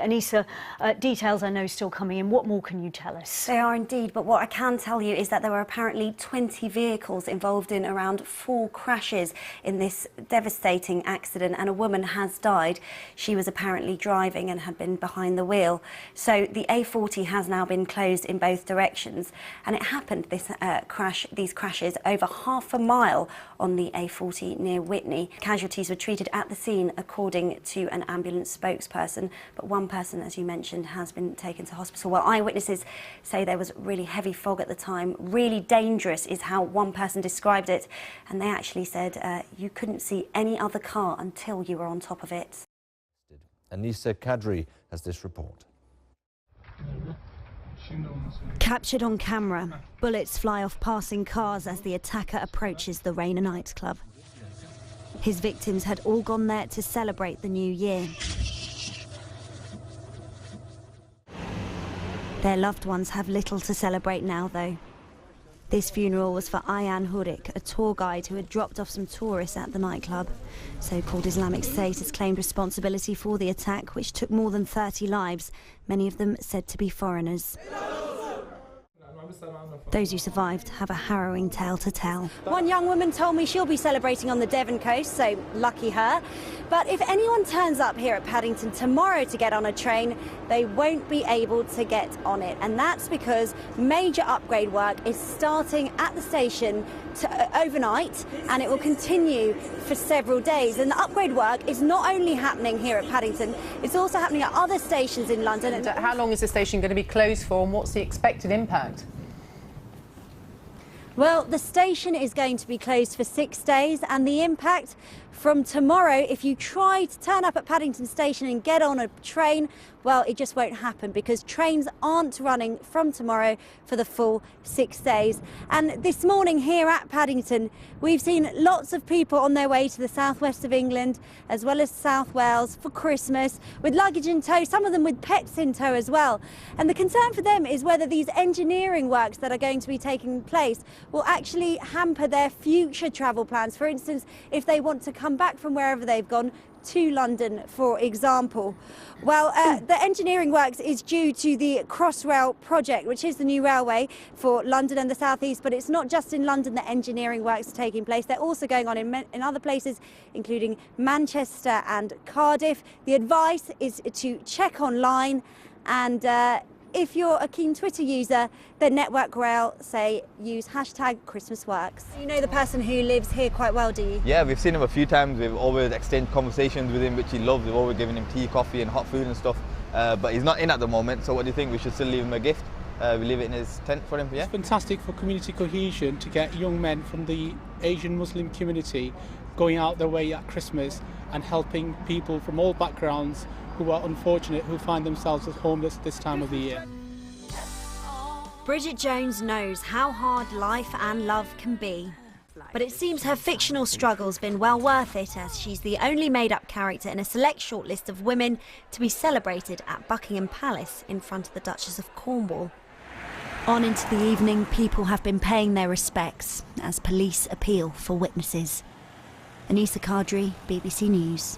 Anissa, details I know still coming in. What more can you tell us? They are indeed, but what I can tell you is that there were apparently 20 vehicles involved in around 4 crashes in this devastating accident, and a woman has died. She was apparently driving and had been behind the wheel. So the A40 has now been closed in both directions, and it happened, these crashes, over half a mile on the A40 near Witney. Casualties were treated at the scene, according to an ambulance spokesperson, but one person, as you mentioned, has been taken to hospital. Well, eyewitnesses say there was really heavy fog at the time. Really dangerous is how one person described it, and they actually said you couldn't see any other car until you were on top of it. Anissa Kadri has this report. Captured on camera, bullets fly off passing cars as the attacker approaches the Rainer nightclub. His victims had all gone there to celebrate the new year. Their loved ones have little to celebrate now, though. This funeral was for Ayaan Hurik, a tour guide who had dropped off some tourists at the nightclub. So-called Islamic State has claimed responsibility for the attack, which took more than 30 lives, many of them said to be foreigners. Those who survived have a harrowing tale to tell. One young woman told me she'll be celebrating on the Devon coast, so lucky her. But if anyone turns up here at Paddington tomorrow to get on a train, they won't be able to get on it. And that's because major upgrade work is starting at the station overnight, and it will continue for several days. And the upgrade work is not only happening here at Paddington, it's also happening at other stations in London. And how long is the station going to be closed for, and what's the expected impact? Well, the station is going to be closed for 6 days, and the impact from tomorrow, if you try to turn up at Paddington Station and get on a train, well, it just won't happen because trains aren't running from tomorrow for the full 6 days. And this morning here at Paddington, we've seen lots of people on their way to the southwest of England as well as South Wales for Christmas with luggage in tow, some of them with pets in tow as well. And the concern for them is whether these engineering works that are going to be taking place will actually hamper their future travel plans. For instance, if they want to come back from wherever they've gone to London, for example. Well, the engineering works is due to the Crossrail project, which is the new railway for London and the South East, but it's not just in London that engineering works are taking place. They're also going on in other places, including Manchester and Cardiff. The advice is to check online, and if you're a keen Twitter user, then Network Rail say use #ChristmasWorks. You know the person who lives here quite well, do you? Yeah, we've seen him a few times. We've always exchanged conversations with him, which he loves. We've always given him tea, coffee and hot food and stuff. But he's not in at the moment, so what do you think? We should still leave him a gift? We leave it in his tent for him, yeah? It's fantastic for community cohesion to get young men from the Asian Muslim community going out their way at Christmas and helping people from all backgrounds who are unfortunate, who find themselves as homeless this time of the year. Bridget Jones knows how hard life and love can be. But it seems her fictional struggle's been well worth it, as she's the only made-up character in a select shortlist of women to be celebrated at Buckingham Palace in front of the Duchess of Cornwall. On into the evening, people have been paying their respects as police appeal for witnesses. Anissa Kadri, BBC News.